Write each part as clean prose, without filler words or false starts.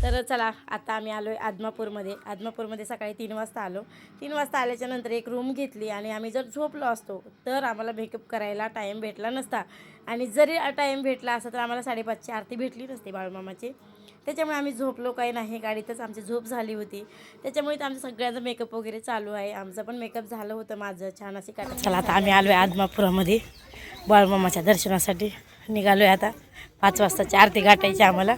तर चला आता आम्ही आलो आहे आदमापूरमध्ये सकाळी 3 वाजता आलो. 3 वाजता आल्याच्यानंतर एक रूम घेतली आणि आम्ही जर झोपलो असतो तर आम्हाला मेकअप करायला टाईम भेटला नसता. आणि जरी टाईम भेटला असता तर आम्हाला 5:30ची आरती भेटली नसती बाळूमामाची. त्याच्यामुळे आम्ही झोपलो काही नाही, गाडीतच आमची झोप झाली होती. त्याच्यामुळे तर आमचं सगळ्यांचं मेकअप वगैरे चालू आहे. आमचं पण मेकअप झालं होतं, माझं छान अशी काटा. चला आता आम्ही आलो आहे आदमापुरामध्ये बाळूमामाच्या दर्शनासाठी. निघालो आहे आता 5 वाजताची आरती गाठायची आम्हाला.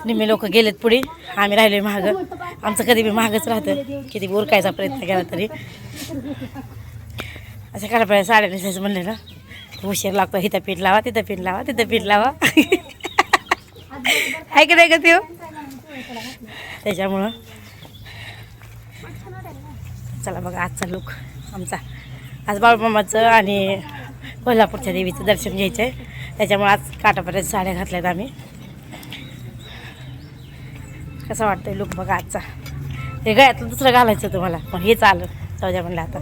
निम्मे लोक गेलेत पुढे, आम्ही राहिलो मागं. आमचं कधी बी मागच राहतं, किती उरकायचा प्रयत्न केला तरी. असं काढा साड्या नेसायचं म्हणले ना उशीर लागतो. इथं पीठ लावा, तिथं पीठ लावा, तिथं पीठ लावा. आहे की नाही का ते? त्याच्यामुळं चला बघा आजचा लुक आमचा. आज बाळूमामाचं आणि कोल्हापूरच्या देवीचं दर्शन घ्यायचं आहे. त्याच्यामुळे आज काटापर्यंत साड्या घातल्यात आम्ही. कसं वाटतंय लुक बघा आजचा. हे गळ्यातलं दुसरं घालायचं तुम्हाला, पण हे चालू जाऊ द्या म्हणलं आता.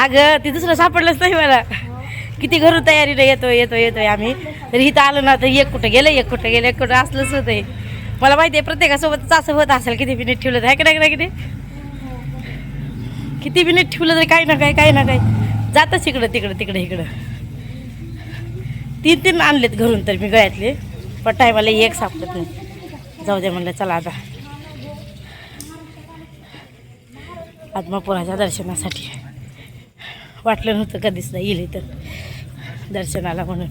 अगं ते दुसरं सापडलंच नाही मला. किती घरून तयारीला येतोय आम्ही, तरी इथं आलं ना तर एक कुठं गेलं एक कुठं असलंच होतंय. मला माहिती आहे प्रत्येकासोबत असं होत असेल. किती मिनिट ठेवलं तर आहे की किती मिनिट ठेवलं तरी काही ना काही जातच इकडं. 3 आणलेत घरून तर मी गळ्यातले, पण टायमाला एक सापडत नाही. जाऊ दे म्हणलं चला आता आदमापुराच्या दर्शनासाठी. वाटलं नव्हतं कधीच नाही येईल इथं दर्शनाला म्हणून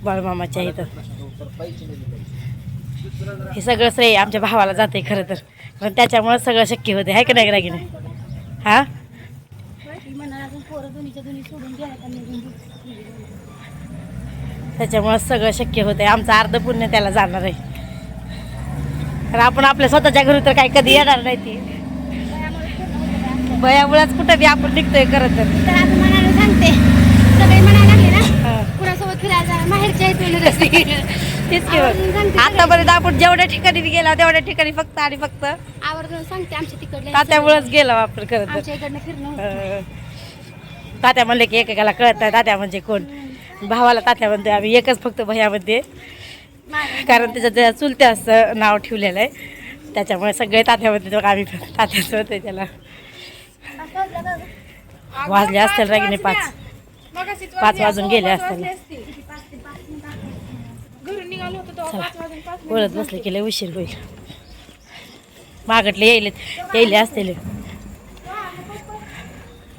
बाळूमामाच्या इथं. हे सगळं श्रेय आमच्या भावाला जाते खरं तर, पण त्याच्यामुळे सगळं शक्य होते आहे की नाही. हां त्याच्यामुळे सगळं शक्य होते. आमचं अर्ध पुण्य त्याला जाणार आहे. तर आपण आपल्या स्वतःच्या घरी तर काही कधी येणार नाही. ती भयामुळेच कुठं बी आपण निघतोय खरं तर. सांगते सगळे म्हणायला लागले ना कुणासोबत फिरायला माहेरच्या तेच की आतापर्यंत आपण जेवढ्या ठिकाणी गेला तेवढ्या ठिकाणी फक्त आवर्जून सांगते आमच्या तिकडले तात्यामुळेच गेलो आपण खरं तर. आमच्या इकडनं फिरणं तात्या म्हणले की एकेकाला कळत नाही तात्या म्हणजे कोण. भावाला तात्या म्हणतोय आम्ही, एकच फक्त भैयामध्ये, कारण त्याचं त्या चुलत्या असं नाव ठेवलेलं आहे. त्याच्यामुळे सगळे तात्यामध्ये तो आम्ही तात्याच होतोय त्याला. वाजले असतील रागिने 5 वाजून गेले असतील. बोलत बसले की लय उशीर होईल. महागडले यायले असतील.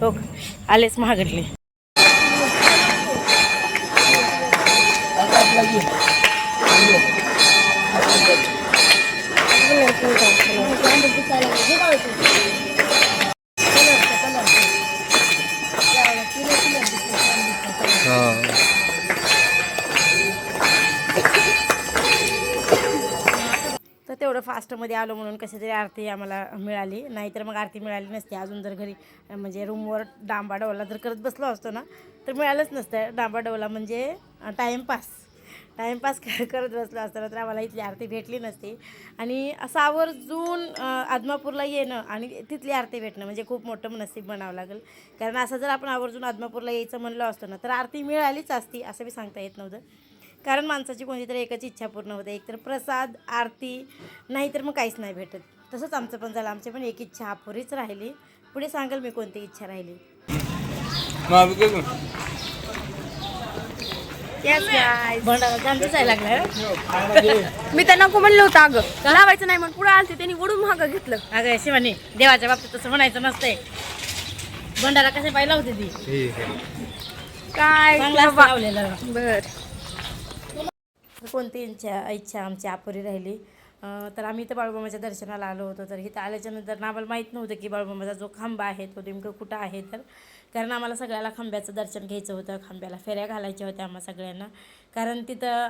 हो आलेच महागडले. तर तेवढं फास्टमध्ये आलो म्हणून कशी तरी आरती आम्हाला मिळाली, नाहीतर मग आरती मिळाली नसती. अजून जर घरी म्हणजे रूमवर डांबाडवला जर करत बसलो असतो ना तर मिळालंच नसतं. डांबाडवला म्हणजे टाईमपास करत बसलो असताना तर आम्हाला इथली आरती भेटली नसती. आणि असं आवर्जून आदमापूरला येणं आणि तिथली आरती भेटणं म्हणजे खूप मोठं नसीब म्हणावं लागेल. कारण असं जर आपण आवर्जून आदमापूरला यायचं म्हणलं असतं ना तर आरती मिळालीच असती असं बी सांगता येत नव्हतं. कारण माणसाची कोणतीतरी एकच इच्छा पूर्ण होते, एकतर प्रसाद आरती, नाहीतर मग काहीच नाही भेटत. तसंच आमचं पण झालं. आमची पण एक इच्छा अपुरीच राहिली. पुढे सांगाल मी कोणती इच्छा राहिली. मी तर नको म्हणलं होतं अगं लावायचं नाही म्हणून पुढे आलते त्यांनी ओढून महाग घेतलं. अगं शिवानी देवाच्या बाबतीत तसं म्हणायचं नसतंय. भंडारा कशा पाहिला होती ती काय लावलेलं. बर कोणती इच्छा आमची अपुरी राहिली. तर आम्ही इथं बाळूमामाच्या दर्शनाला आलो होतो. तर इथं आल्याच्यानंतर आम्हाला माहीत नव्हतं की बाळूमामाचा जो खांबा आहे तो नेमकं कुठं आहे. तर कारण आम्हाला सगळ्याला खांब्याचं दर्शन घ्यायचं होतं, खांब्याला फेऱ्या घालायच्या होत्या आम्हा सगळ्यांना. कारण तिथं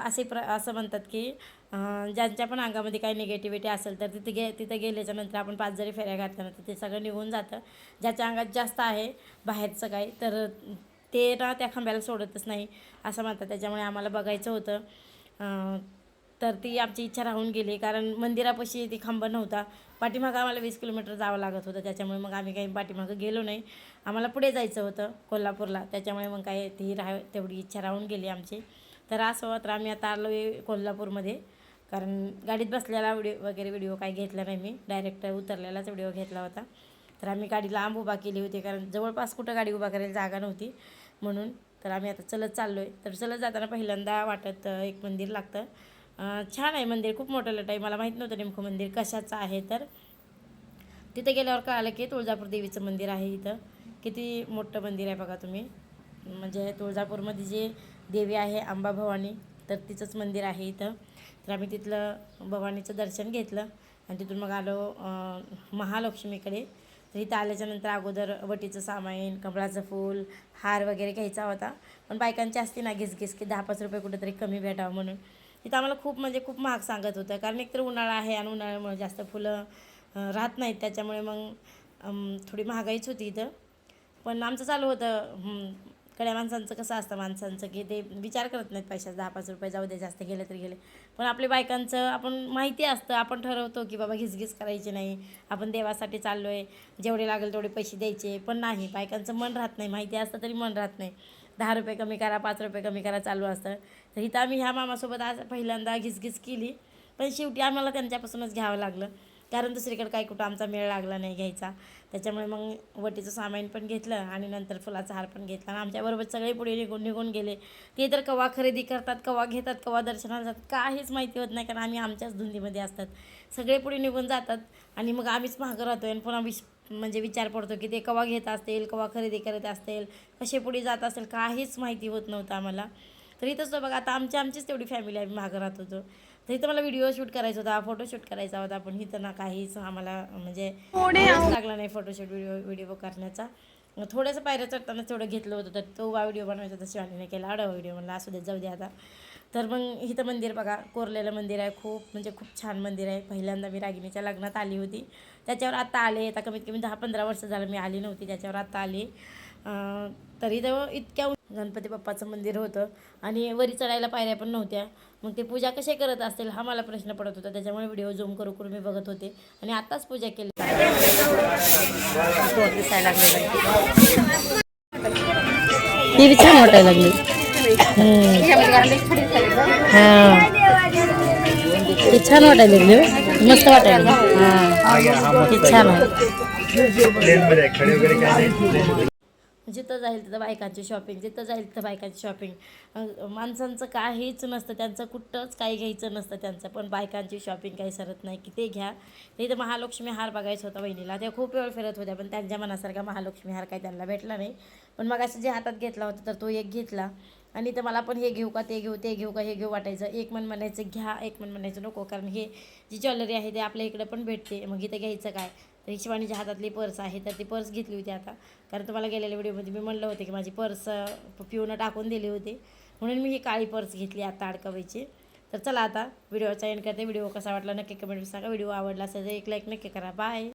असं म्हणतात की ज्यांच्या पण अंगामध्ये काही निगेटिव्हिटी असेल तर तिथं गेल्याच्यानंतर आपण 5 जरी फेऱ्या घातल्या ना तर ते सगळं निघून जातं. ज्याच्या अंगात जास्त आहे बाहेरचं काही तर ते ना त्या खांब्याला सोडतच नाही असं म्हणतात. त्याच्यामुळे आम्हाला बघायचं होतं. तर ती आमची इच्छा राहून गेली. कारण मंदिरापाशी ती खांब नव्हता. पाठीमागं आम्हाला 20 किलोमीटर जावं लागत होतं. त्याच्यामुळे मग आम्ही काही पाठीमागं गेलो नाही. आम्हाला पुढे जायचं होतं कोल्हापूरला. त्याच्यामुळे मग काय तेवढी इच्छा राहून गेली आमची. तर असं तर आम्ही आता आलो आहे कोल्हापूरमध्ये. कारण गाडीत बसलेला व्हिडिओ काही घेतला नाही मी, डायरेक्ट उतरलेलाच व्हिडिओ घेतला होता. तर आम्ही गाडी लांब उभा केली होती कारण जवळपास कुठं गाडी उभा करायला जागा नव्हती म्हणून. तर आम्ही आता चलत चाललो आहे. तर चलत जाताना पहिल्यांदा वाटत एक मंदिर लागतं. छान आहे मंदिर, खूप मोठं लट आहे. मला माहीत नव्हतं नेमकं मंदिर कशाचं आहे. तर तिथे गेल्यावर कळालं की तुळजापूर देवीचं मंदिर आहे. इथं किती मोठं मंदिर आहे बघा तुम्ही. म्हणजे तुळजापूरमध्ये जे देवी आहे अंबा भवानी, तर तिचंच मंदिर आहे इथं. तर आम्ही तिथलं भवानीचं दर्शन घेतलं आणि तिथून मग आलो महालक्ष्मीकडे. तर इथं आल्याच्यानंतर अगोदर वटीचं सामान, कमळाचं फूल, हार वगैरे घ्यायचा होता. पण बायकांची असते ना घिसघिस की 10-5 रुपये कुठेतरी कमी भेटावं म्हणून. तिथं आम्हाला खूप म्हणजे खूप महाग सांगत होतं, कारण एकतर उन्हाळा आहे आणि उन्हाळ्यामुळे जास्त फुलं राहत नाहीत, त्याच्यामुळे मग थोडी महागाईच होती इथं. पण आमचं चालू होतं कड्या माणसांचं कसं असतं माणसांचं की ते विचार करत नाहीत पैशाचं, 10-5 रुपये जाऊ दे, जास्त गेले तरी गेले. पण आपल्या बायकांचं आपण माहिती असतं, आपण ठरवतो की बाबा घिसघिस करायची नाही, आपण देवासाठी चाललो आहे, जेवढे लागेल तेवढे पैसे द्यायचे. पण नाही, बायकांचं मन राहत नाही, माहिती असतं तरी मन राहत नाही. 10 रुपये कमी करा, 5 रुपये कमी करा चालू असतं. तर इथं आम्ही ह्या मामासोबत आज पहिल्यांदा घिसघिस केली, पण शेवटी आम्हाला त्यांच्यापासूनच घ्यावं लागलं कारण दुसरीकडे काही कुठं आमचा मेळ लागला नाही घ्यायचा. त्याच्यामुळे मग वटीचं सामान पण घेतलं आणि नंतर फुलाचा हार पण घेतला आणि आमच्याबरोबर सगळे पुढे निघून गेले. ते तर कवा खरेदी करतात, कवा घेतात, कवा दर्शनाला जातात काहीच माहिती होत नाही, कारण आम्ही आमच्याच धुंदीमध्ये असतात. सगळे पुढे निघून जातात आणि मग आम्हीच मागं राहतो आणि पुन्हा म्हणजे विचार पडतो की ते कवा घेत असतील, कवा खरेदी करत असतील, कसे पुढे जात असेल, काहीच माहिती होत नव्हतं आम्हाला. तर इथंच बघा आता आमचीच तेवढी फॅमिली आम्ही मागं राहत होतो. तर इथं मला व्हिडिओ शूट करायचा होता, फोटोशूट करायचा होता, पण इथं ना काहीच आम्हाला म्हणजे वेळच लागला नाही फोटोशूट व्हिडिओ करण्याचा. थोडंसं पायऱ्या चढताना तेवढं घेतलं होतं, तर तो व्हिडिओ बनवायचा तर शिवानीने केला आडवा व्हिडिओ, म्हणला असू दे जाऊ दे आता. तर मग इथं मंदिर बघा, कोरलेलं मंदिर आहे, खूप म्हणजे खूप छान मंदिर आहे. पहिल्यांदा मी रागिणीच्या लग्नात आली होती, त्याच्यावर आत्ता आले. आता कमीत कमी 10-15 वर्ष झालं मी आली नव्हती, त्याच्यावर आत्ता आली. तरी तर इतक्या गणपती बाप्पाचं मंदिर होतं आणि वरी चढायला पायऱ्या पण नव्हत्या. मग ते पूजा कसे करत असतील हा मला प्रश्न पडत होता, त्याच्यामुळे व्हिडिओ झूम करून मी बघत होते आणि आत्ताच पूजा केली. ती बी छान वाटायला लागली. हां ते छान वाटायला लागले, मस्त वाटायला. हां ते छान आहे. जिथं जाईल तिथं बायकांची शॉपिंग, जिथं जाईल तिथं बायकांची शॉपिंग. माणसांचं काहीच नसतं, त्यांचं कुठंच काही घ्यायचं नसतं त्यांचं, पण बायकांची शॉपिंग काही सरत नाही की ते घ्या. इथं महालक्ष्मी हार बघायचा होता वहिनीला, त्या खूप वेळ फिरत होत्या, पण त्यांच्या मनासारखा महालक्ष्मी हार काही त्यांना भेटला नाही. पण मग असं जे हातात घेतला होता तर तो एक घेतला आणि तर मला पण हे घेऊ का ते घेऊ, ते घेऊ का हे घेऊ वाटायचं. एक मन म्हणायचं घ्या, एक मन म्हणायचं नको, कारण हे जी ज्वेलरी आहे ते आपल्या इकडे पण भेटते, मग इथं घ्यायचं काय. तर शिवानीच्या हातातली पर्स आहे, तर ती पर्स घेतली होती आता, कारण तुम्हाला गेलेल्या व्हिडिओमध्ये मी म्हणलं होते की माझी पर्स पिऊनं टाकून दिली होती, म्हणून मी ही काळी पर्स घेतली आता अडकवायची. तर चला आता व्हिडिओचा एंड करते. व्हिडिओ कसा वाटला नक्की कमेंट सांगा. व्हिडिओ आवडला असेल तर एक लाईक नक्की करा. बाय.